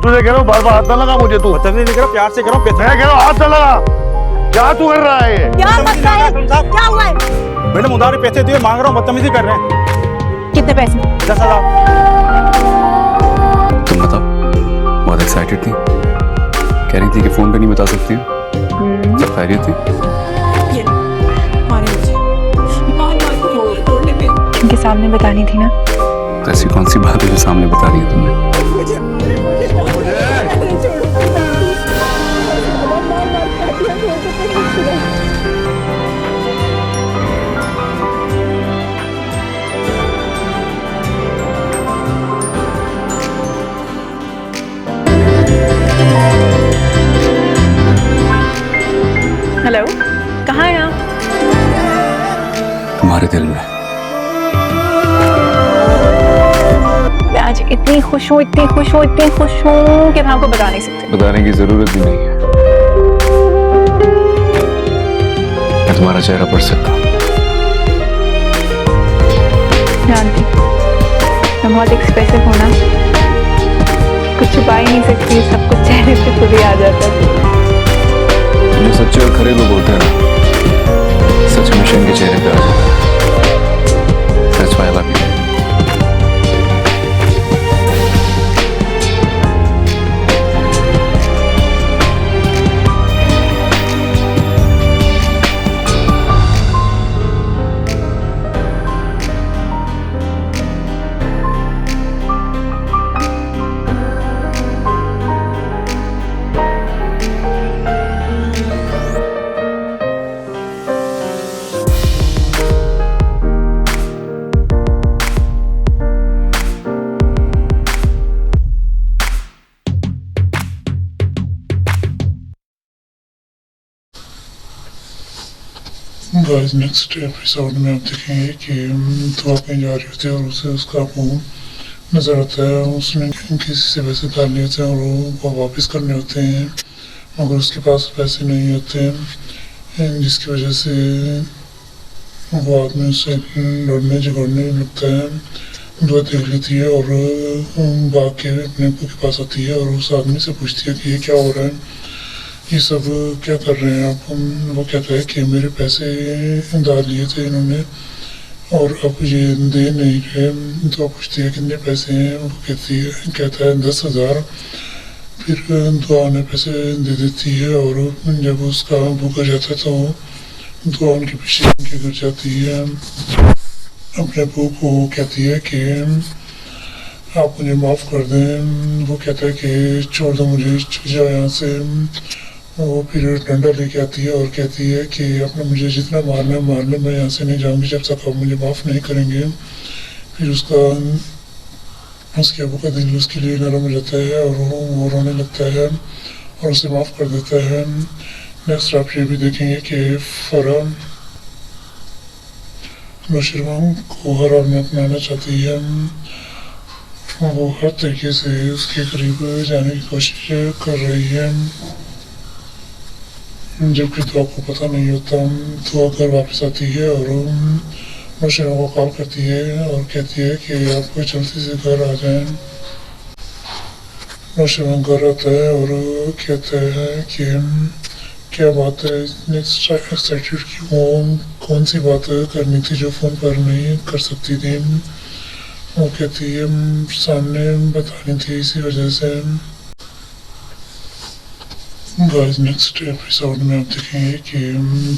तुझे कह रहा हूँ, बार बार हाथ ना लगा मुझे तू। बदतमीजी नहीं करो, प्यार से करो। मैं कह रहा हूँ हाथ ना लगा। क्या तू कर रहा है ये? क्या मसला है? क्या हुआ है? मैडम उधार पैसे दिए मांग रहा हूँ, बदतमीजी कर रहे हैं। कितने पैसे? 10,000। तुम बताओ, बहुत एक्साइटेड थी, कह रही थी कि फोन पे नहीं बता सकती हूँ। सब खैरियत थी? उनके सामने बतानी थी ना। ऐसी कौन सी बात है जो सामने बता रही है तुमने? हेलो, कहाँ हैं आप? तुम्हारे दिल में। मैं आज इतनी खुश हूँ, इतनी खुश हूँ, इतनी खुश हूँ कि मैं आपको बता नहीं सकती। बताने की जरूरत भी नहीं है, मैं तुम्हारा चेहरा पढ़ सकता हूँ। जानती, मैं बहुत एक्सप्रेसिव हूँ ना, कुछ छुपा ही नहीं सकती, सब कुछ चेहरे पे खुद ही आ जाता है। जो सच्चे और खरे लोग होते हैं ना, सच हमेशा इनके चेहरे पे आ जाता है। That's why I love you. Guys next episode में आप देखेंगे कि दुआ कहीं जा रही होती है और उसे उसका मुंह नजर आता है। उसने किसी से पैसे उधार लिए होते हैं और वो वापस करने होते हैं, मगर उसके पास पैसे नहीं होते हैं, जिसकी वजह से वो आदमी उससे लड़ने झगड़ने लगता है। दुआ देख लेती है और भाग के अपने अब्बू के पास आती है और उस आदमी से पूछती है कि ये क्या हो रहा है, ये सब क्या कर रहे हैं आप? वो कहता है कि मेरे पैसे उधार लिए थे इन्होंने और अब ये दे नहीं रहे। तो पूछती है कितने पैसे हैं? वो कहता है 10,000। फिर दुआ ने पैसे दे देती है और जब उसका अब्बू घर जाता है तो दुआ उनके पीछे उनके घर जाती है। अपने अब्बू को कहती है कि आप मुझे माफ़ कर दें। वो कहता है कि छोड़ दो मुझे, चल जाओ यहाँ से। वो फिर डंडा लेके आती है और कहती है कि आपने मुझे जितना मारना है मार ले, मैं यहाँ से नहीं जाऊँगी जब तक आप मुझे माफ़ नहीं करेंगे। फिर उसके अब्बू का दिल उसके लिए नरम हो जाता है और वो रोने लगता है और उसे माफ़ कर देता है। नेक्स्ट आप ये भी देखेंगे कि फरह नौशरमा को हर हाल में अपनाना चाहती है। वो हर तरीके से उसके करीब जाने की कोशिश कर रही है, जबकि दुआ को पता नहीं होता। दुआ घर वापस आती है और नौशरमा को कॉल करती है और कहती है कि आप जल्दी से घर आ जाएं। नौशरमा घर आता है और कहता है कि क्या बात है, नेक्स्ट एक्साइटेड की कौन सी बात करनी थी जो फ़ोन पर नहीं कर सकती थी? वो कहती है सामने बतानी थी, इसी वजह से। गाइस नेक्स्ट एपिसोड में आप देखेंगे कि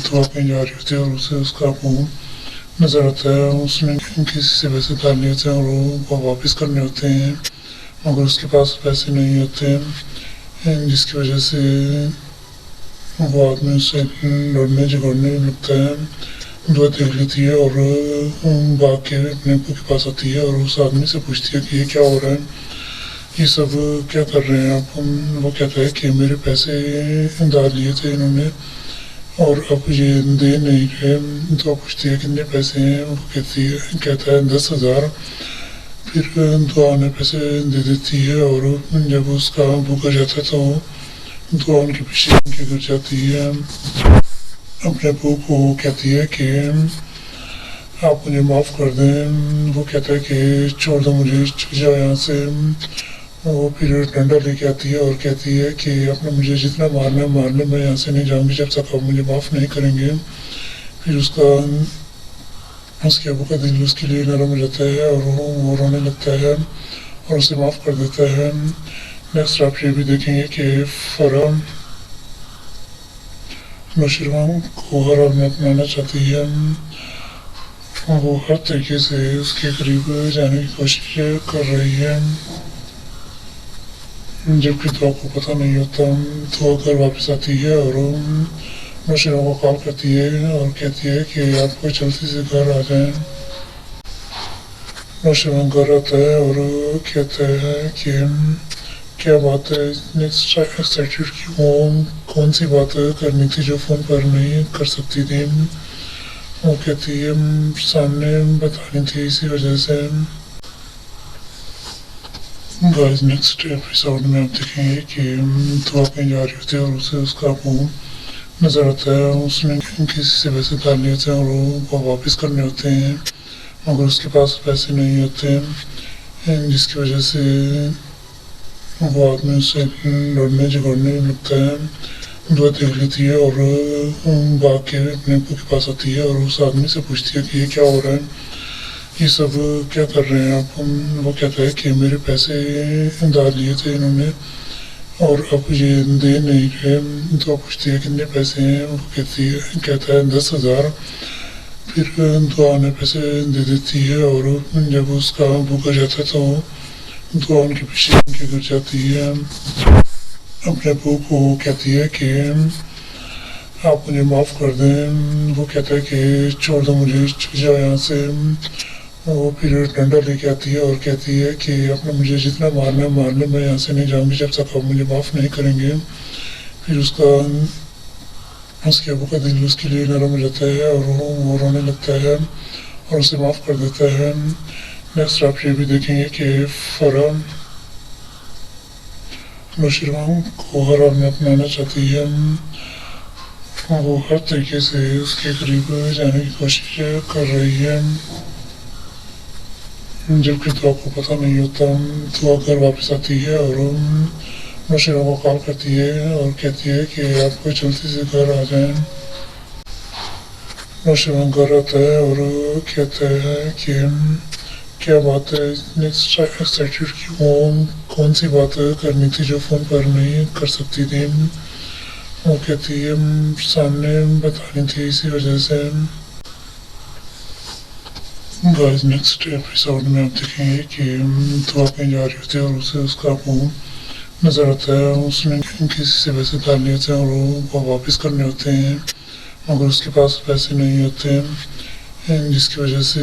दुआ कहीं जा रही होती है और उसे उसका मुंह नजर आता है। उसने किसी से पैसे उधार लिए होते हैं और वो वापस करने होते हैं, मगर उसके पास पैसे नहीं होते हैं, जिसकी वजह से वो आदमी उससे लड़ने झगड़ने लगता है। दुआ देख लेती है और भाग के अपने अब्बू के पास आती है और उस आदमी से पूछती है कि ये क्या हो रहा है, ये सब क्या कर रहे हैं आप? वो कहता है कि मेरे पैसे उधार लिए थे इन्होंने और अब ये दे नहीं रहे। तो पूछती है कितने पैसे हैं? वो कहता है 10,000। फिर दुआ ने पैसे दे देती है और जब उसका अब्बू घर जाता है तो दुआ उनके पीछे उनके घर जाती है। अपने अब्बू को कहती है कि आप मुझे माफ़ कर दें। वो कहता है कि छोड़ दो मुझे, चल जाओ यहाँ से। وہ پھر ڈنڈا لے کے آتی ہے اور کہتی ہے کہ آپ نے مجھے جتنا مارنا ہے مار لیں، میں یہاں سے نہیں جاؤں گی جب تک آپ مجھے معاف نہیں کریں گے۔ پھر اس کے ابو کا دل اس کے لیے نرم ہو جاتا ہے اور وہ رونے لگتا ہے اور اسے معاف کر دیتا ہے۔ نیکسٹ آپ یہ بھی دیکھیں گے کہ فرح نوشیروان کو ہر حال میں اپنانا چاہتی ہے، وہ ہر طریقے سے اس کے قریب جانے کی کوشش کر رہی ہے، جبکہ دعا کو پتہ نہیں ہوتا۔ دعا گھر واپس آتی ہے اور نوشیروان کو کال کرتی ہے اور کہتی ہے کہ آپ کو جلدی سے گھر آ جائیں۔ نوشیروان گھر آتا ہے اور کہتا ہے کہ کیا بات ہے، اتنی ایکسائٹیڈ کیوں، کون سی بات کرنی تھی جو فون پر نہیں کر سکتی تھی؟ وہ کہتی ہے سامنے بتانی تھی اسی وجہ سے۔ گائز نیکسٹ ایپیسوڈ میں آپ دیکھیں گے کہ دعا کہیں جا رہی ہوتی ہے اور اسے اس کا منہ نظر آتا ہے، اس نے کسی سے پیسے ڈال لیے ہوتے ہیں اور وہ واپس کرنے ہوتے ہیں مگر اس کے پاس پیسے نہیں ہوتے، جس کی وجہ سے وہ آدمی اس سے لڑنے جھگڑنے لگتا ہے۔ دعا دیکھ لیتی ہے اور بھاگ کے اپنے ابو کے پاس آتی ہے اور اس آدمی سے پوچھتی ہے کہ یہ کیا ہو رہا ہے، یہ سب کیا کر رہے ہیں آپ؟ وہ کہتا ہے کہ میرے پیسے ڈال لیے تھے انہوں نے اور اب یہ دے نہیں رہے۔ دعا پوچھتی ہے کتنے پیسے ہیں، وہ کہتا ہے 10,000۔ پھر دعا نے پیسے دے دیتی ہے اور جب اس کا ابو گر جاتا ہے تو دعا ان کے پیچھے ان کے گر جاتی ہے۔ اپنے ابو کو کہتی ہے کہ آپ مجھے معاف کر دیں، وہ کہتا ہے کہ چھوڑ دو مجھے، چل جاؤ یہاں سے۔ وہ پھر ڈنڈا لے کے آتی ہے اور کہتی ہے کہ آپ نے مجھے جتنا مارنا ہے مار لیں، میں یہاں سے نہیں جاؤں گی جب تک آپ مجھے معاف نہیں کریں گے۔ پھر اس کے ابو کا دل اس کے لیے نرم ہو جاتا ہے اور وہ رونے لگتا ہے اور اسے معاف کر دیتا ہے۔ نیکسٹ آپ یہ بھی دیکھیں گے کہ فرح نوشیروان کو ہر حال میں اپنانا چاہتی ہے، وہ ہر طریقے سے اس کے قریب جانے کی کوشش کر رہی ہے، جبکہ دعا کو پتہ نہیں ہوتا۔ دعا گھر واپس آتی ہے اور نوشیروان کو کال کرتی ہے اور کہتی ہے کہ آپ کو جلدی سے گھر آ جائیں۔ نوشیروان گھر آتا ہے اور کہتا ہے کہ کیا بات ہے، اتنی ایکسائٹیڈ کیوں، کون سی بات کرنی تھی جو فون پر نہیں کر سکتی تھی؟ وہ کہتی ہے سامنے بتانی تھی اسی وجہ سے۔ گائز نیکسٹ ایپیسوڈ میں آپ دیکھیں گے کہ دعا کہیں جا رہی ہوتی ہے اور اسے اس کا منہ نظر آتا ہے، اس نے کسی سے پیسے ڈال لیے ہوتے ہیں اور وہ واپس کرنے ہوتے ہیں مگر اس کے پاس پیسے نہیں ہوتے، جس کی وجہ سے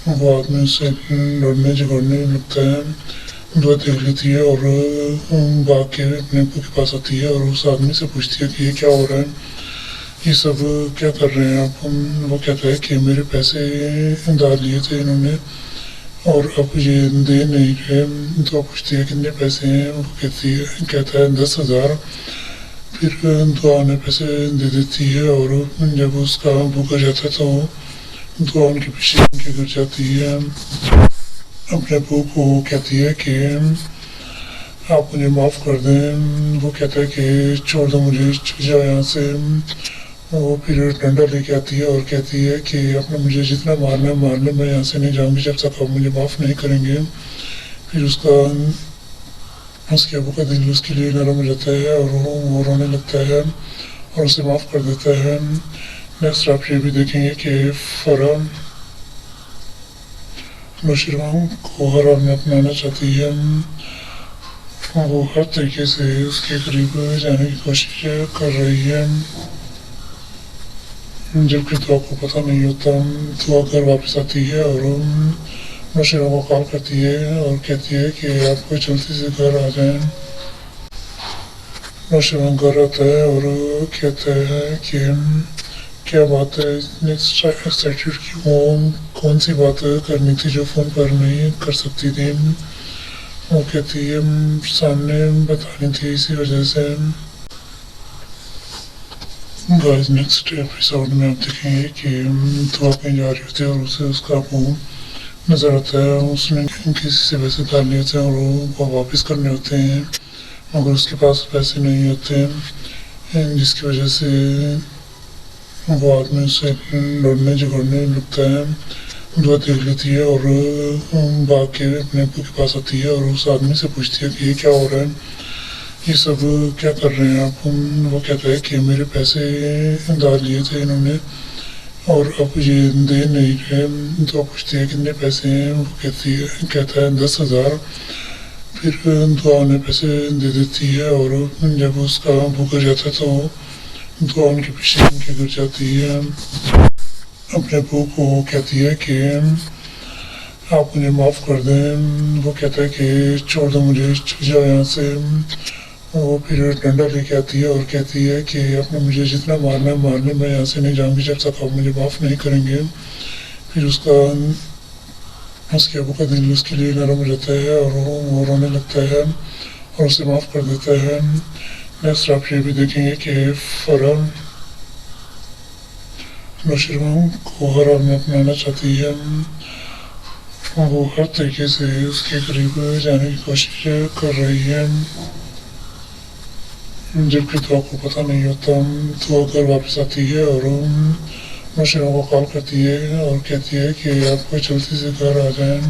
وہ آدمی اس سے لڑنے جھگڑنے لگتا ہے۔ دعا دیکھ لیتی ہے اور بھاگ کے اپنے ابو کے پاس آتی ہے اور اس آدمی سے پوچھتی ہے کہ یہ کیا ہو رہا ہے، یہ سب کیا کر رہے ہیں آپ؟ وہ کہتا ہے کہ میرے پیسے ڈال لیے تھے انہوں نے اور اب یہ دے نہیں رہے۔ دعا پوچھتی ہے کتنے پیسے ہیں، وہ کہتا ہے 10,000۔ پھر دعا نے پیسے دے دیتی ہے اور جب اس کا ابو گر جاتا ہے تو دعا ان کے پیچھے ان کے گر جاتی ہے۔ اپنے ابو کو کہتی ہے کہ آپ مجھے معاف کر دیں، وہ کہتا ہے کہ چھوڑ دو مجھے، چل جاؤ یہاں سے۔ وہ پھر ڈنڈا لے کے آتی ہے اور کہتی ہے کہ آپ نے مجھے جتنا مارنا ہے مار لیں، میں یہاں سے نہیں جاؤں گی جب تک آپ مجھے معاف نہیں کریں گے۔ پھر اس کے ابو کا دل اس کے لیے نرم ہو جاتا ہے اور وہ رونے لگتا ہے اور اسے معاف کر دیتا ہے۔ نیکسٹ آپ یہ بھی دیکھیں گے کہ فرح نوشیروان کو ہر حال میں اپنانا چاہتی ہے، وہ ہر طریقے سے اس کے قریب جانے کی کوشش کر رہی ہے، جبکہ دعا کو پتہ نہیں ہوتا۔ دعا گھر واپس آتی ہے اور نوشیروان کو کال کرتی ہے اور کہتی ہے کہ آپ کو جلدی سے گھر آ جائیں۔ نوشیروان گھر آتا ہے اور کہتا ہے کہ کیا بات ہے، اتنی ایکسائٹیڈ کیوں، کون سی بات کرنی تھی جو فون پر نہیں کر سکتی تھی؟ وہ کہتی ہے سامنے بتانی تھی اسی وجہ سے۔ گائز نیکسٹ ایپیسوڈ میں آپ دیکھیں گے کہ دعا کہیں جا رہی ہوتی ہے اور اسے اس کا منہ नज़र आता है उसने किसी से पैसे उधार लिए होते हैं और वो वापस करने होते हैं मगर उसके पास पैसे नहीं होते हैं जिसकी वजह से वो आदमी उससे लड़ने झगड़ने लगता है दुआ देख लेती है और भाग के अपने अब्बू के पास आती है और उस आदमी से पूछती है कि ये क्या हो रहा है ये सब क्या कर रहे हैं आप वो कहता है कि मेरे पैसे उधार लिए थे इन्होंने और अब ये दे नहीं रहे तो पूछती है कितने पैसे हैं वो कहता है 10,000 फिर दुआ उन्हें पैसे दे देती है और जब उसका अब्बू गिर जाता है तो दुआ उनके पीछे उनके गिर जाती है अपने अब्बू को कहती है कि आप मुझे माफ़ कर दें वो कहता है कि छोड़ दो मुझे चल जाओ यहाँ से वो फिर डंडा लेके आती है और कहती है कि आपने मुझे जितना मारना है मारने मैं यहाँ से नहीं जाऊँगी जब तक आप मुझे माफ़ नहीं करेंगे फिर उसके अब्बू का दिल उसके लिए नरम हो जाता है और वो रोने लगता है और उसे माफ़ कर देता है नेक्स्ट आप ये भी देखेंगे कि फरह नौशरवान को हराम में अपनाना चाहती है वो हर तरीके से उसके करीब जाने की कोशिश कर रही है जबकि दुआ को पता नहीं होता दुआ घर वापस आती है और नौशरवान को कॉल करती है और कहती है कि आपको जल्दी से घर आ जाए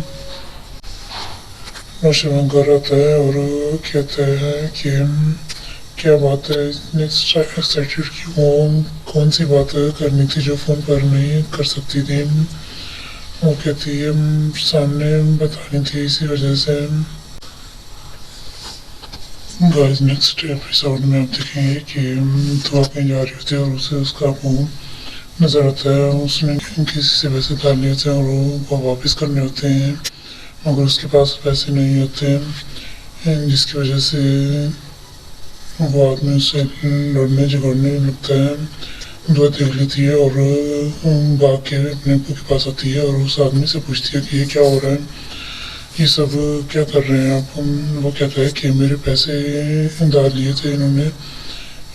नौशरवान घर आता है और कहता है कि क्या बात है इतनी एक्साइटेड क्यों कौन सी बात करनी थी जो फ़ोन पर नहीं कर सकती थी वो कहती है सामने बतानी थी इसी वजह से गाइस नेक्स्ट एपिसोड में आप देखेंगे कि दुआ कहीं जा रही होती है और उसे उसका मुंह नज़र आता है उसने किसी से पैसे उधार लिए होते हैं और वो वापस करने होते हैं मगर उसके पास पैसे नहीं होते हैं जिसकी वजह से वो आदमी उससे लड़ने झगड़ने लगता है दुआ देख लेती है और भाग के अपने अब्बू के पास आती है और उस आदमी से पूछती है कि ये क्या हो रहा है ये सब क्या कर रहे हैं आप वो कहता है कि मेरे पैसे उधार लिए थे इन्होंने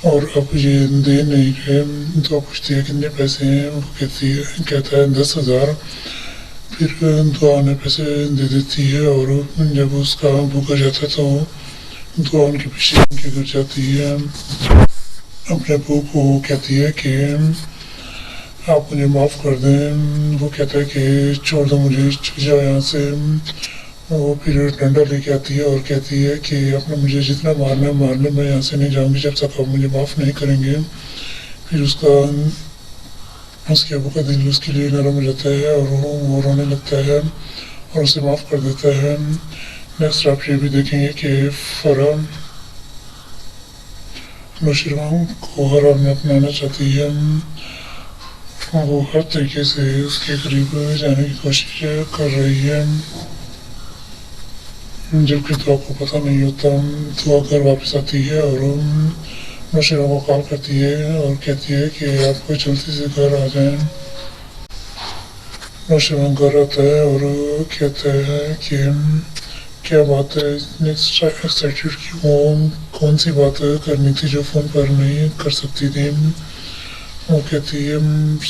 और अब ये दे नहीं रहे तो पूछती है कितने पैसे हैं वो कहता है 10,000 फिर दुआ उन्हें पैसे दे देती है और जब उसका अब्बू गिर जाता है तो दुआ उनके पीछे उनके गिर जाती है अपने अब्बू को कहती है कि आप मुझे माफ़ कर दें वो कहता है कि छोड़ दो मुझे चल जाओ यहाँ से वो फिर डंडा लेके आती है और कहती है कि आपने मुझे जितना मारना है मारने मैं यहाँ से नहीं जाऊँगी जब तक आप मुझे माफ़ नहीं करेंगे फिर उसके अब्बू का दिल उसके लिए नरम हो जाता है और वो रोने लगता है और उसे माफ़ कर देता है नेक्स्ट आप ये भी देखेंगे कि फरह नौशरवान को हराम में अपनाना चाहती है वो हर तरीके से उसके करीब जाने की कोशिश कर रही है जबकि दुआ को पता नहीं होता दुआ घर वापस आती है और नौशरवान को कॉल करती है और कहती है कि आपको जल्दी से घर आ जाए नौशरवान घर आता है और कहता है कि क्या बात है इतनी एक्साइटेड क्यों कौन सी बात करनी थी जो फ़ोन पर नहीं कर सकती थी वो कहती है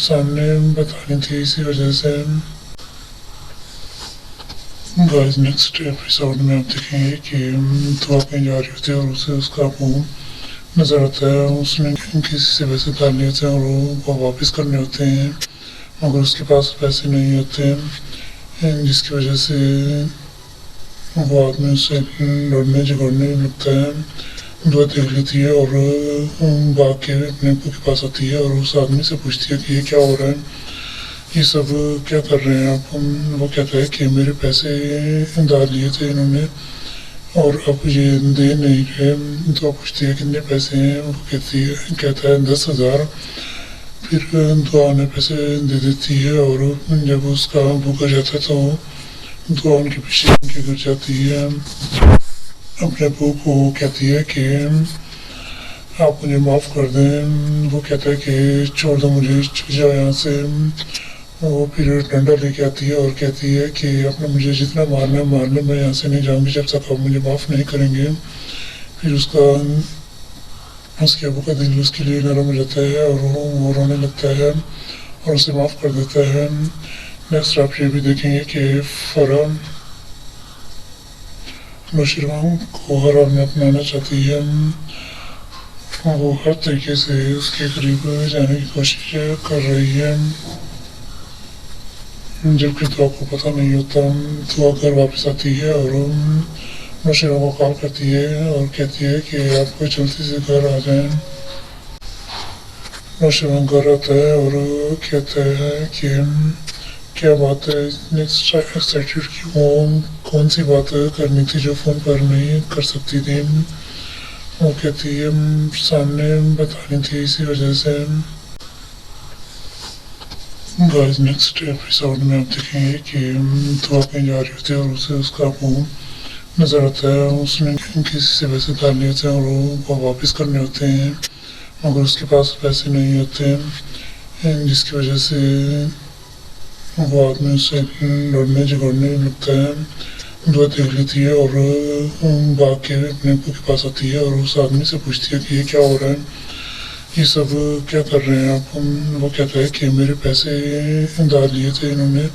सामने बतानी थी इसी वजह से गाइस नेक्स्ट एपिसोड में आप देखेंगे कि दुआ कहीं जा रही होती है और उसे उसका मुंह नज़र आता है उसने किसी से पैसे उधार लिए होते हैं और वो वापस करने होते हैं मगर उसके पास पैसे नहीं होते हैं जिसकी वजह से वो आदमी उससे लड़ने झगड़ने लगता है दुआ देख लेती है और भाग के अपने अब्बू के पास आती है और उस आदमी से पूछती है कि ये क्या हो रहा है ये सब क्या कर रहे हैं आप वो कहता है कि मेरे पैसे उधार लिए थे इन्होंने और अब ये दे नहीं रहे तो पूछती है कितने पैसे हैं वो कहता है 10,000 फिर दुआ उन्हें पैसे दे देती है और जब उसका अब्बू गिर जाता है तो दुआ उनके पीछे उनके गिर जाती है अपने अब्बू को कहती है कि आप मुझे माफ़ कर दें वो कहता है कि छोड़ दो मुझे चल जाओ यहाँ से वो फिर डंडा लेके आती है और कहती है कि आपने मुझे जितना मारना है मारने मैं यहाँ से नहीं जाऊँगी जब तक आप मुझे माफ़ नहीं करेंगे फिर उसके अब्बू का दिल उसके लिए नरम हो जाता है और वो रोने लगता है और उसे माफ़ कर देता है नेक्स्ट आप ये भी देखेंगे कि फौरन नौशरवान को हराम में अपनाना चाहती है, वो हर तरीके से उसके करीब जाने की कोशिश कर रही है, जबकि तो आपको पता नहीं होता। तो घर वापस आती है और नौशरवान को कॉल करती है और कहती है कि आपको जल्दी से घर आ जाएं। नौशरवान घर आता है और कहता है कि क्या बात है, इतनी एक्साइटेड क्यों, कौन सी बात करनी थी जो फ़ोन पर नहीं कर सकती थी। वो कहती है सामने बतानी थी, इसी वजह से। गाइस नेक्स्ट एपिसोड में आप देखेंगे कि तो आप कहीं जा रही होती है और उसे उसका फ़ोन नज़र आता है। उसने किसी से पैसे डाल लिए होते हैं और वो वापस करने होते हैं, मगर उसके पास पैसे नहीं होते, जिसकी वजह से वो आदमी उससे लड़ने झगड़ने लगता है। दुआ देख लेती है और भाग के अपने अब्बू के पास आती है और उस आदमी से पूछती है कि ये क्या हो रहा है, ये सब क्या कर रहे हैं आप। वो कहता है कि मेरे पैसे डाल लिए थे इन्होंने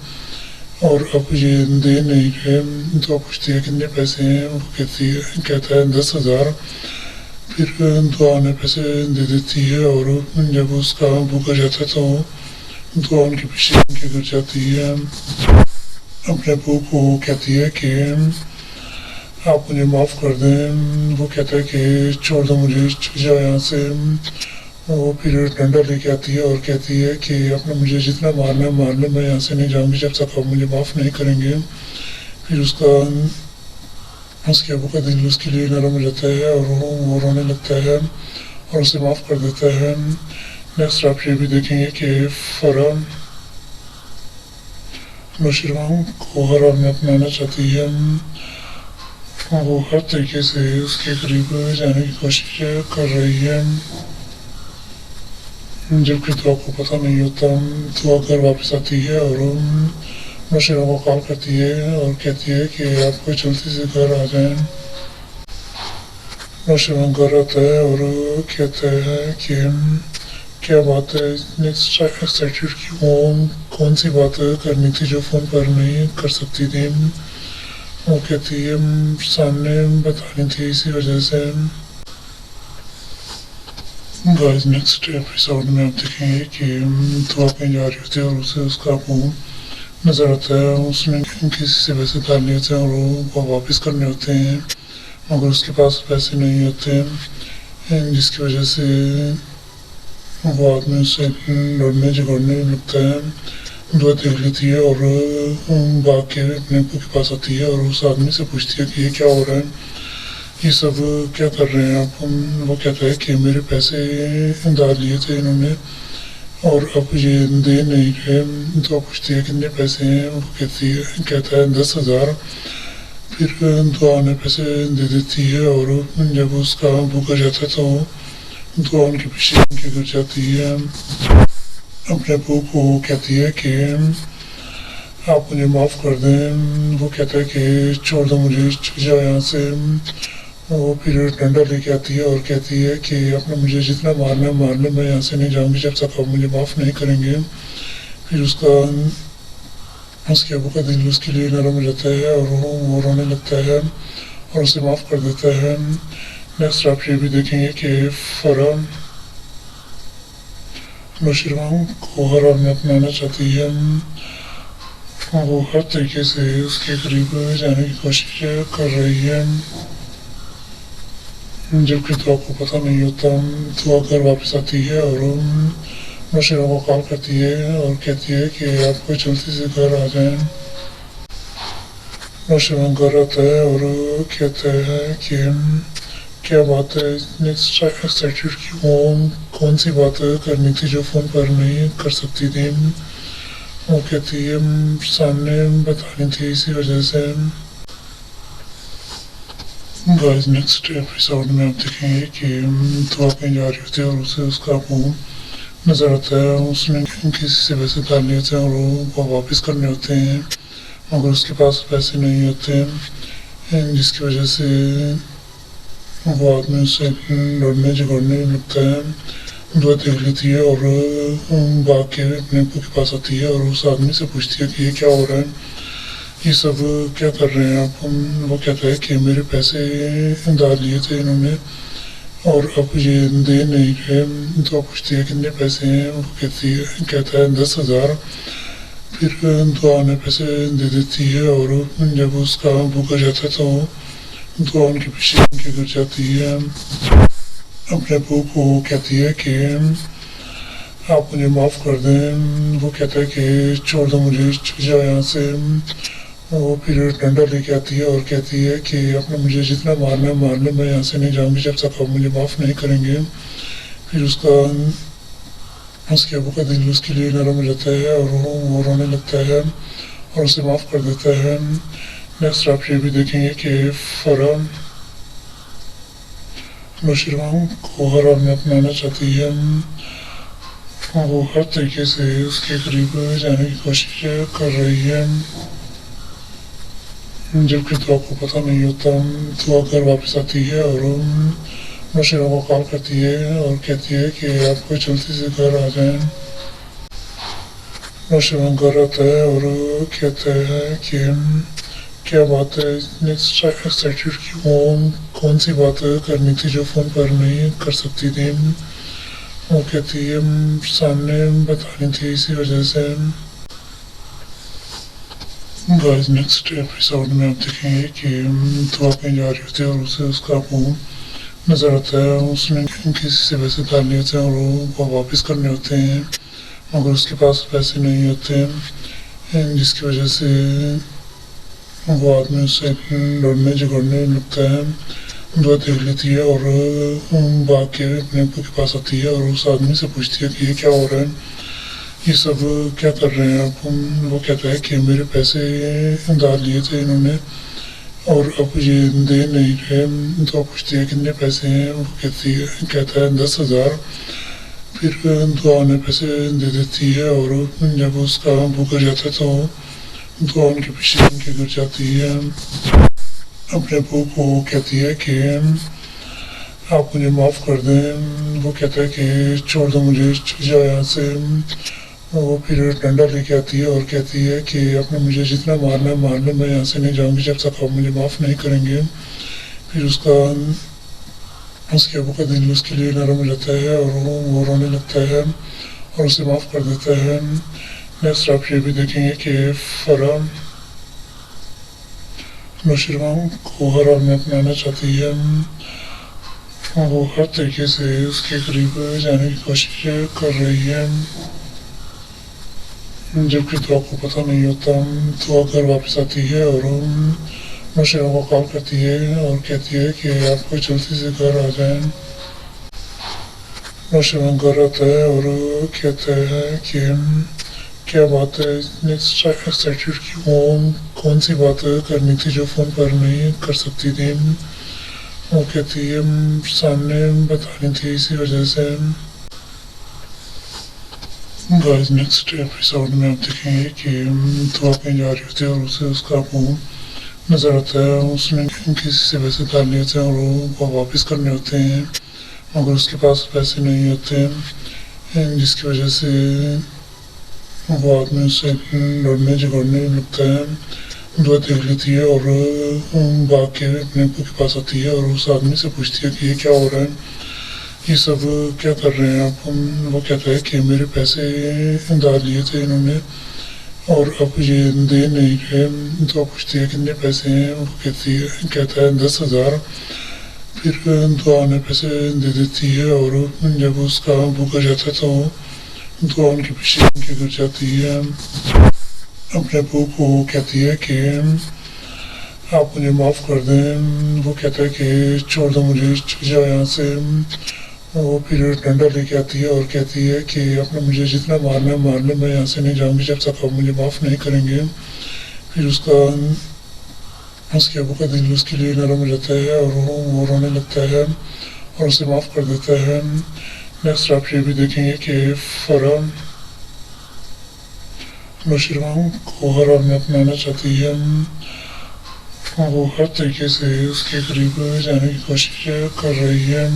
और अब ये दे नहीं रहे। तो पूछती है कितने पैसे हैं, वो कहता है 10,000। फिर दुआ ने पैसे दे देती है और जब उसका अब्बू कर जाता है तो दुआ उनके पीछे उनके घर जाती है। अपने अब्बू को कहती है कि आप मुझे माफ़ कर दें। वो कहता है कि छोड़ दो मुझे, चले जाओ यहाँ से। वो फिर डंडा लेके आती है और कहती है कि आपने मुझे जितना मारना है मार लो, मैं यहाँ से नहीं जाऊँगी जब तक आप मुझे माफ़ नहीं करेंगे। फिर उसके अब्बू का दिल उसके लिए नरम हो जाता है और वो रोने लगता है और उसे माफ़ कर देता है। नेक्स्ट आप ये भी देखेंगे कि फौरन नौशरवान को हराम में अपनाना चाहती है, वो हर तरीके से उसके करीब जाने की कोशिश कर रही है, जबकि तो आपको पता नहीं होता। तो घर वापस आती है और नौशरवान को कॉल करती है और कहती है कि आपको जल्दी से घर आ जाएं। नौशरवान घर आता है और कहता है कि क्या बात है, इतनी एक्साइटेड क्यों, कौन सी बात करनी थी जो फ़ोन पर नहीं कर सकती थी। वो कहती है सामने बतानी थी, इसी वजह से। गाइस नेक्स्ट एपिसोड में आप देखेंगे कि तो आप कहीं जा रही होती है और उसे उसका फ़ोन नज़र आता है। उसने किसी से पैसे डाल लिए होते हैं और वो वापस करने होते हैं, मगर उसके पास पैसे नहीं होते, जिसकी वजह से वो आदमी उससे लड़ने झगड़ने लगता है। दुआ देख लेती है और भाग के अपने अब्बू के पास आती है और उस आदमी से पूछती है कि ये क्या हो रहा है, ये सब क्या कर रहे हैं आप। वो कहता है कि मेरे पैसे डाल लिए थे इन्होंने और अब ये दे नहीं रहे। तो पूछती है कितने पैसे हैं, वो कहता है 10,000। फिर दुआ ने पैसे दे देती है और जब उसका अब्बू कर जाता है तो दुआ उनके पीछे उनके घर जाती है। अपने अब्बू को कहती है कि आप मुझे माफ़ कर दें। वो कहता है कि छोड़ दो मुझे, चले जाओ यहाँ से। वो फिर डंडा लेके आती है और कहती है कि आपने मुझे जितना मारना है मार लो, मैं यहाँ से नहीं जाऊँगी जब तक आप मुझे माफ़ नहीं करेंगे। फिर उसके अब्बू का दिल उसके लिए नरम हो जाता है और वो रोने लगता है और उसे माफ़ कर देता है। नेक्स्ट आप ये भी देखेंगे कि फौरन नौशरवान को हराम में अपनाना चाहती है, वो हर तरीके से उसके करीब जाने की कोशिश कर रही है, जबकि तो आपको पता नहीं होता। तो घर वापस आती है और नौशरवान को कॉल करती है और कहती है कि आपको जल्दी से घर आ जाएं। नौशरवान घर आता है और कहता है कि क्या बात है, इतनी एक्साइटेड क्यों, कौन सी बात करनी थी जो फ़ोन पर नहीं कर सकती थी। वो कहती है सामने बतानी थी, इसी वजह से। गाइस नेक्स्ट एपिसोड में आप देखेंगे कि तो आप कहीं जा रही होती है और उसे उसका फ़ोन नज़र आता है। उसने किसी से पैसे डाल लिए होते हैं और वो वापस करने होते हैं, मगर उसके पास पैसे नहीं होते, जिसकी वजह से वो आदमी उससे लड़ने झगड़ने लगता है। دعا دیکھ لیتی ہے اور بھاگ کے اپنے ابو کے پاس آتی ہے اور اس آدمی سے پوچھتی ہے کہ یہ کیا ہو رہا ہے، یہ سب کیا کر رہے ہیں آپ؟ وہ کہتا ہے کہ میرے پیسے ڈال لیے تھے انہوں نے اور اب یہ دے نہیں رہے۔ دعا پوچھتی ہے کتنے پیسے ہیں، وہ کہتا ہے 10,000۔ پھر دعا نے پیسے دے دیتی ہے اور جب اس کا ابو گر جاتا ہے تو دعا ان کے پیچھے ان کے گر جاتی ہے۔ اپنے ابو کو کہتی ہے کہ آپ مجھے معاف کر دیں۔ وہ کہتا ہے کہ چھوڑ دو مجھے، چل جاؤ یہاں سے۔ وہ پھر ڈنڈا لے کے آتی ہے اور کہتی ہے کہ آپ نے مجھے جتنا مارنا ہے مار لیں، میں یہاں سے نہیں جاؤں گی جب تک آپ مجھے معاف نہیں کریں گے۔ پھر اس کے ابو کا دل اس کے لیے نرم ہو جاتا ہے اور وہ رونے لگتا ہے اور اسے معاف کر دیتا ہے۔ نیکسٹ آپ یہ بھی دیکھیں گے کہ فرح نوشیروان کو حرام میں اپنانا چاہتی ہے۔ وہ ہر طریقے سے اس کے قریب جانے کی کوشش کر رہی ہے، جبکہ دعا کو پتہ نہیں ہوتا۔ دعا گھر واپس آتی ہے اور نوشیروان کو کال کرتی ہے اور کہتی ہے کہ آپ کو جلدی سے گھر آ جائیں۔ نوشیروان گھر آتا ہے اور کہتا ہے کہ کیا بات ہے، اتنی ایکسائٹیڈ کیوں، کون سی بات کرنی تھی جو فون پر نہیں کر سکتی تھی؟ وہ کہتی ہے سامنے بتانی تھی اسی وجہ سے۔ گائز نیکسٹ ایپیسوڈ میں آپ دیکھیں گے کہ دعا کہیں جا رہی ہوتی ہے اور اسے اس کا منہ نظر آتا ہے۔ اس نے کسی سے پیسے ڈال لیے ہوتے ہیں اور وہ واپس کرنے ہوتے ہیں مگر اس کے پاس پیسے نہیں ہوتے، جس کی وجہ سے وہ آدمی اس سے لڑنے جھگڑنے لگتا ہے۔ دعا دیکھ لیتی ہے اور بھاگ کے اپنے ابو کے پاس آتی ہے اور اس آدمی سے پوچھتی ہے کہ یہ کیا ہو رہا ہے، یہ سب کیا کر رہے ہیں آپ؟ وہ کہتا ہے کہ میرے پیسے ڈال لیے تھے انہوں نے اور اب یہ دے نہیں رہے۔ دعا پوچھتی ہے کتنے پیسے ہیں، وہ کہتا ہے 10,000۔ پھر دعا نے پیسے دے دیتی ہے اور جب اس کا ابو گر جاتا ہے تو دعا ان کے پیچھے ان کے گر جاتی ہے۔ اپنے ابو کو کہتی ہے کہ آپ مجھے معاف کر دیں۔ وہ کہتا ہے کہ چھوڑ دو مجھے، چل جاؤ یہاں سے۔ وہ پھر ڈنڈا لے کے آتی ہے اور کہتی ہے کہ آپ نے مجھے جتنا مارنا ہے مار لیں، میں یہاں سے نہیں جاؤں گی جب تک آپ مجھے معاف نہیں کریں گے۔ پھر اس کے ابو کا دل اس کے لیے نرم ہو جاتا ہے اور وہ رونے لگتا ہے اور اسے معاف کر دیتا ہے۔ نیکسٹ آپ یہ بھی دیکھیں گے کہ فرح نوشیروان کو حرام میں اپنانا چاہتی ہے۔ وہ ہر طریقے سے اس کے قریب جانے کی کوشش کر رہی ہے، جبکہ دعا کو پتہ نہیں ہوتا۔ دعا گھر واپس آتی ہے اور نوشیروان کو کال کرتی ہے اور کہتی ہے کہ آپ کو جلدی سے گھر آ جائیں۔ نوشیروان گھر آتا ہے اور کہتا ہے کہ کیا بات ہے، اتنی ایکسائٹیڈ کیوں، کون سی بات کرنی تھی جو فون پر نہیں کر سکتی تھی؟ وہ کہتی ہے سامنے بتانی تھی اسی وجہ سے۔ گائز نیکسٹ ایپیسوڈ میں آپ دیکھیں گے کہ دعا کہیں جا رہی ہوتی ہے اور اسے اس کا منہ نظر آتا ہے۔ اس نے کسی سے پیسے ڈال لیے ہوتے ہیں اور وہ واپس کرنے ہوتے ہیں مگر اس کے پاس پیسے نہیں ہوتے، جس کی وجہ سے وہ آدمی اس سے لڑنے جھگڑنے لگتا ہے۔ دعا دیکھ لیتی ہے اور بھاگ کے اپنے ابو کے پاس آتی ہے اور اس آدمی سے پوچھتی ہے کہ یہ کیا ہو رہا ہے، یہ سب کیا کر رہے ہیں آپ؟ وہ کہتا ہے کہ میرے پیسے ڈال لیے تھے انہوں نے اور اب یہ دے نہیں رہے۔ دعا پوچھتی ہے کتنے پیسے ہیں، وہ کہتا ہے 10,000۔ پھر دعا نے پیسے دے دیتی ہے اور جب اس کا ابو گر جاتا ہے تو دعا ان کے پیچھے ان کے گر جاتی ہے۔ اپنے ابو کو کہتی ہے کہ آپ مجھے معاف کر دیں۔ وہ کہتا ہے کہ چھوڑ دو مجھے، چل جاؤ یہاں سے۔ وہ پھر ڈنڈا لے کے آتی ہے اور کہتی ہے کہ آپ نے مجھے جتنا مارنا ہے مار لیں، میں یہاں سے نہیں جاؤں گی جب تک آپ مجھے معاف نہیں کریں گے۔ پھر اس کے ابو کا دل اس کے لیے نرم ہو جاتا ہے اور وہ رونے لگتا ہے اور اسے معاف کر دیتا ہے۔ نیکسٹ آپ یہ بھی دیکھیں گے کہ فرح نوشیروان کو حرام میں اپنانا چاہتی ہے۔ وہ ہر طریقے سے اس کے قریب جانے کی کوشش کر رہی ہے،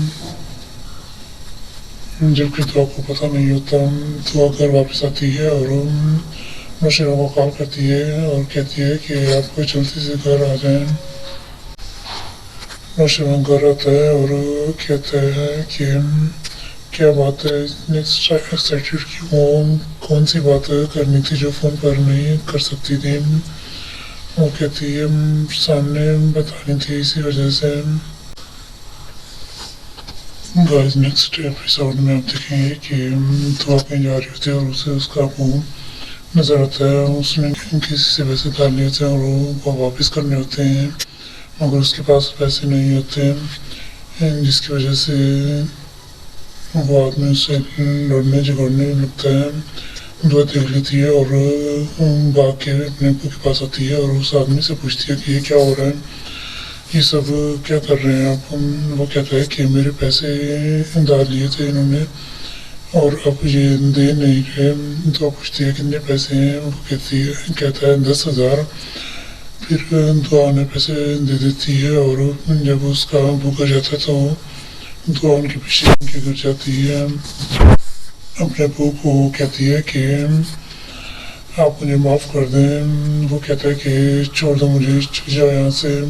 जबकि दुआ को पता नहीं होता। दुआ घर वापस आती है और नौशेरा को कॉल करती है और कहती है कि आपको जल्दी से घर आ जाएं। नौशेरा घर आता है और कहता है कि क्या बात है, इतनी एक्साइटेड क्यों, कौन सी बात करनी थी जो फ़ोन पर नहीं कर सकती थी। वो कहती है सामने बतानी थी, इसी वजह से। गाइस नेक्स्ट एपिसोड में आप देखेंगे कि दुआ कहीं जा रही होती है और उसे उसका फ़ोन नज़र आता है। उसने किसी से पैसे डाल लिए होते हैं और वो वापस करने होते हैं, मगर उसके पास पैसे नहीं होते, जिसकी वजह से वो आदमी उससे लड़ने झगड़ने लगता है। दुआ देख लेती है और भाग के अपने अब्बू के पास आती है और उस आदमी से पूछती है कि ये क्या हो रहा है, ये सब क्या कर रहे हैं आप। वो कहता है कि मेरे पैसे डाल लिए थे इन्होंने और अब ये दे नहीं रहे। तो पूछती है कितने पैसे हैं, वो कहता है 10,000। फिर दुआ ने पैसे दे देती है और जब उसका अब्बू घर जाता है तो दुआ उनके पीछे उनके घर जाती है। अपने अब्बू को कहती है कि आप मुझे माफ़ कर दें। वो कहता है कि छोड़ दो मुझे, चले जाओ यहाँ से।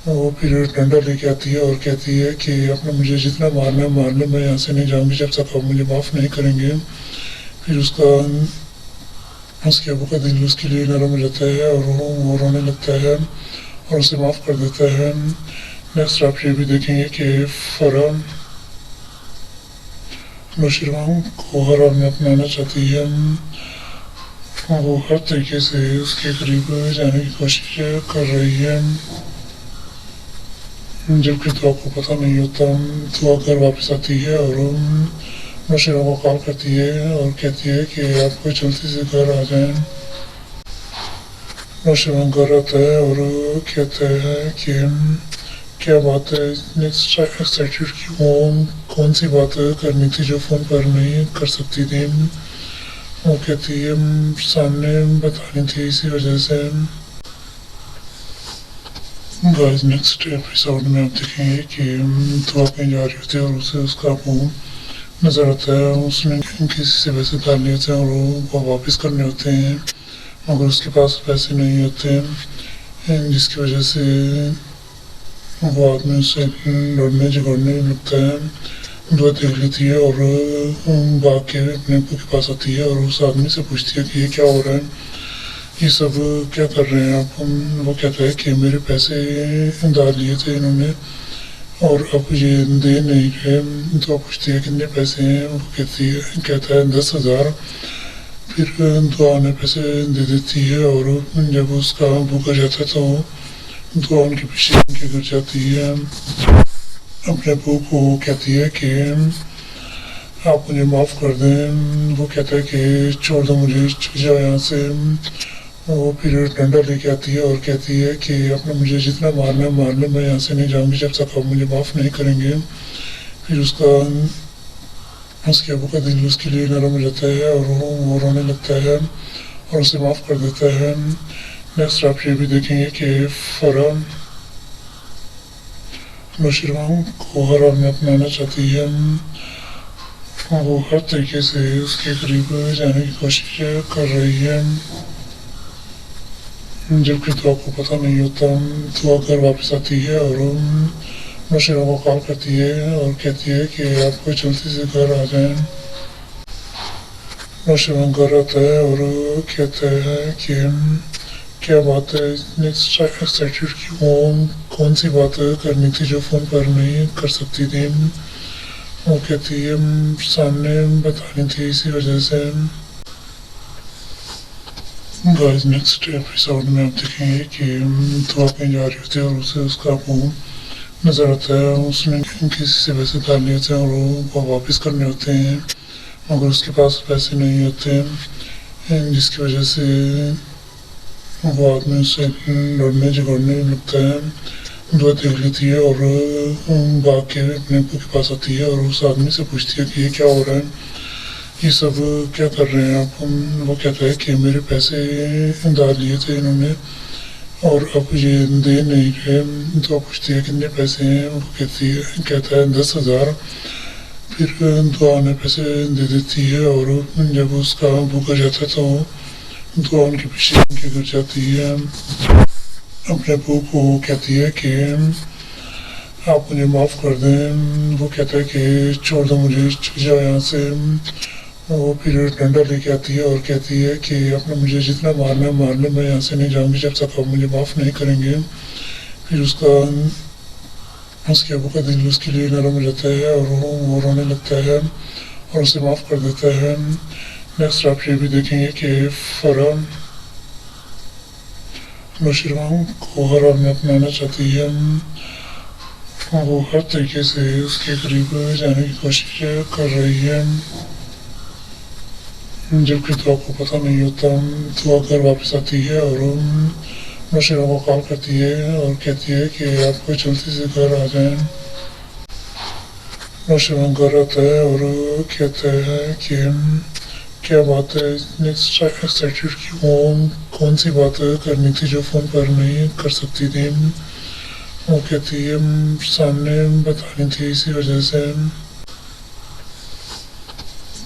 वो फिर डंडा लेके आती है और कहती है कि आपने मुझे जितना मारना है मार लो, मैं यहाँ से नहीं जाऊँगी जब तक आप मुझे माफ़ नहीं करेंगे। फिर उसके अब्बू का दिल उसके लिए नरम हो जाता है और वो रोने लगता है और उसे माफ़ कर देता है। नेक्स्ट आप ये भी देखेंगे कि फरा नौशेरा को हरा में अपनाना चाहती है। वो हर तरीके से उसके करीब जाने की कोशिश कर रही है, जबकि दुआ को पता नहीं होता। दुआ घर वापस आती है और नौशेरा को कॉल करती है और कहती है कि आपको जल्दी से घर आ जाएं। नौशेरा घर आता है और कहता है कि क्या बात है, इतनी एक्साइटेड क्यों, कौन सी बात करनी थी जो फ़ोन पर नहीं कर सकती थी। वो कहती है सामने बतानी थी, इसी वजह से। गाइस नेक्स्ट एपिसोड में आप देखेंगे कि दुआ कहीं जा रही होती है और उसे उसका फ़ोन नज़र आता है। उसने किसी से पैसे डाल लिए होते हैं और वो वापस करने होते हैं, मगर उसके पास पैसे नहीं होते, जिसकी वजह से वो आदमी उससे लड़ने झगड़ने लगता है। दुआ देख लेती है और भाग के अपने अब्बू के पास आती है और उस आदमी से पूछती है कि ये क्या हो रहा है, ये सब क्या कर रहे हैं आप। वो कहता है कि मेरे पैसे डाल लिए थे इन्होंने और अब ये दे नहीं रहे। तो पूछती है कितने पैसे हैं, वो कहता है 10,000। फिर दुआ ने पैसे दे देती है और जब उसका अब्बू घर जाता है तो दुआ उनके पीछे उनके घर जाती है। अपने अब्बू को कहती है कि आप मुझे माफ़ कर दें। वो कहता है कि छोड़ दो मुझे, चले जाओ यहाँ से। वो फिर डंडा लेके आती है और कहती है कि आपने मुझे जितना मारना है मार लो, मैं यहाँ से नहीं जाऊँगी जब तक आप मुझे माफ़ नहीं करेंगे। फिर उसके अब्बू का दिल उसके लिए नरम हो जाता है और वो रोने लगता है और उसे माफ़ कर देता है। नेक्स्ट आप ये भी देखेंगे कि फरा नौशेरा को हरा में अपनाना चाहती है। वो हर तरीके से उसके करीब जाने की कोशिश कर रही है, जबकि दुआ को पता नहीं होता। दुआ घर वापस आती है और नौशेरा को कॉल करती है और कहती है कि आपको जल्दी से घर आ जाएं। नौशेरा घर आता है और कहता है कि क्या बात है, इतनी एक्साइटेड क्यों, कौन सी बात करनी थी जो फ़ोन पर नहीं कर सकती थी। वो कहती है सामने बतानी थी, इसी वजह से। गाइस नेक्स्ट एपिसोड में आप देखेंगे कि दुआ कहीं जा रही होती है और उसे उसका फ़ोन नज़र आता है। उसने किसी से पैसे डाल लिए होते हैं और वो वापस करने होते हैं, मगर उसके पास पैसे नहीं होते, जिसकी वजह से वो आदमी उससे लड़ने झगड़ने लगता है। दुआ देख लेती है और भाग के अपने अब्बू के पास आती है और उस आदमी से पूछती है कि ये क्या हो रहा है, ये सब क्या कर रहे हैं आप। वो कहता है कि मेरे पैसे डाल लिए थे इन्होंने और अब ये दे नहीं रहे। तो पूछती है कितने पैसे हैं, वो कहता है 10,000। फिर दुआ ने पैसे दे देती है और जब उसका भूखा जाता है तो दुआ उनके पीछे उनके घर जाती है, अपने अबू को कहती है कि आप मुझे माफ़ कर दें। वो कहता है कि छोड़ दो मुझे, चले जाओ यहाँ से। वो फिर डंडा लेके आती है और कहती है कि आपने मुझे जितना मारना है मार लो, मैं यहाँ से नहीं जाऊँगी जब तक आप मुझे माफ़ नहीं करेंगे। फिर उसके अबू का दिल उसके लिए नरम हो जाता है और वो रोने लगता है और उसे माफ़ कर देता है। नेक्स्ट आप ये भी देखेंगे कि फरा नौशरवान को हर हाल में अपनाना चाहती है। वो हर तरीके से उसके करीब जाने की कोशिश कर रही है, जबकि दुआ को पता नहीं होता। दुआ घर वापस आती है और नौशरवान को कॉल करती है और कहती है कि आपको जल्दी से घर आ जाएं। नौशरवान घर आता है और कहता है कि क्या बात है, इतनी एक्साइटेड की कौन सी बात करनी थी जो फ़ोन पर नहीं कर सकती थी। वो कहती है सामने बतानी थी, इसी वजह से।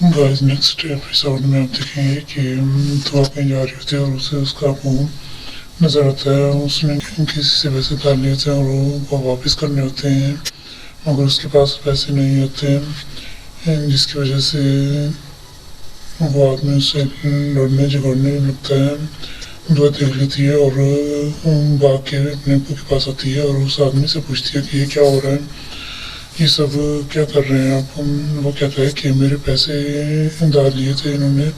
गाइस नेक्स्ट एपिसोड में आप देखेंगे कि दुआ कहीं जा रही होती है और उसे उसका मुंह नज़र आता है। उसने किसी से पैसे उधार लिए होते हैं और वो वापस करने होते हैं, मगर उसके पास पैसे नहीं होते हैं, जिसकी वजह से वो आदमी उससे लड़ने झगड़ने लगता है। दुआ देख लेती है और भाग के अपने अब्बू के पास आती है और उस आदमी से पूछती है कि ये क्या हो रहा है, ये सब क्या कर रहे हैं आप। वो कहता है कि मेरे पैसे उधार लिए थे इन्होंने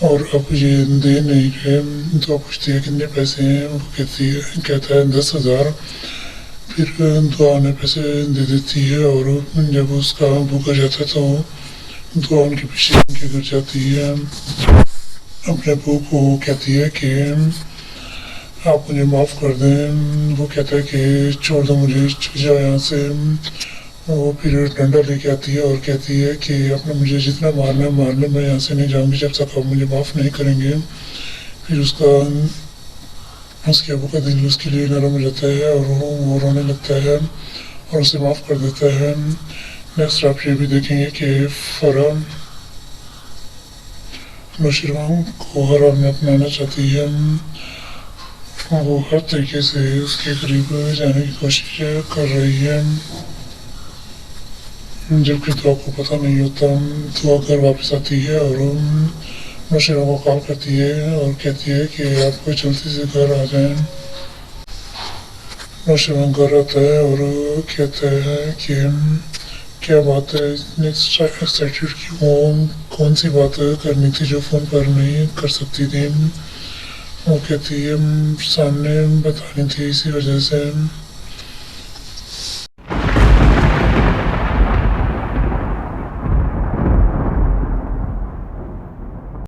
और अब ये दे नहीं रहे। दुआ पूछती है कितने पैसे हैं, वो कहता है 10,000। फिर दुआ ने पैसे दे देती है और जब उसका भूखा जाता है तो दुआ उनके पीछे उनके घर जाती है, अपने अबू को कहती है कि आप मुझे माफ़ कर दें। वो कहता है कि छोड़ दो मुझे, चले जाओ यहाँ से। वो फिर डंडा लेके आती है और कहती है कि आपने मुझे जितना मारना है मार लो, मैं यहाँ से नहीं जाऊँगी जब तक आप मुझे माफ़ नहीं करेंगे। फिर उसके अबू का दिल उसके लिए नरम हो जाता है और वो रोने लगता है और उसे माफ़ कर देता है। नेक्स्ट आप ये भी देखेंगे कि फरा नौशरवान को हर हाल में अपनाना चाहती है। वो हर तरीके से उसके करीब जाने की कोशिश कर रही है, जबकि दुआ को पता नहीं होता। दुआ घर वापस आती है और नौशरवान को कॉल करती है और कहती है कि आपको जल्दी से घर आ जाएं। नौशरवान घर आता है और कहता है कि क्या बात है, इतनी एक्साइटेड की कौन सी बात करनी थी जो फ़ोन पर नहीं कर सकती थी। वो कहती है सामने बतानी थी, इसी वजह से।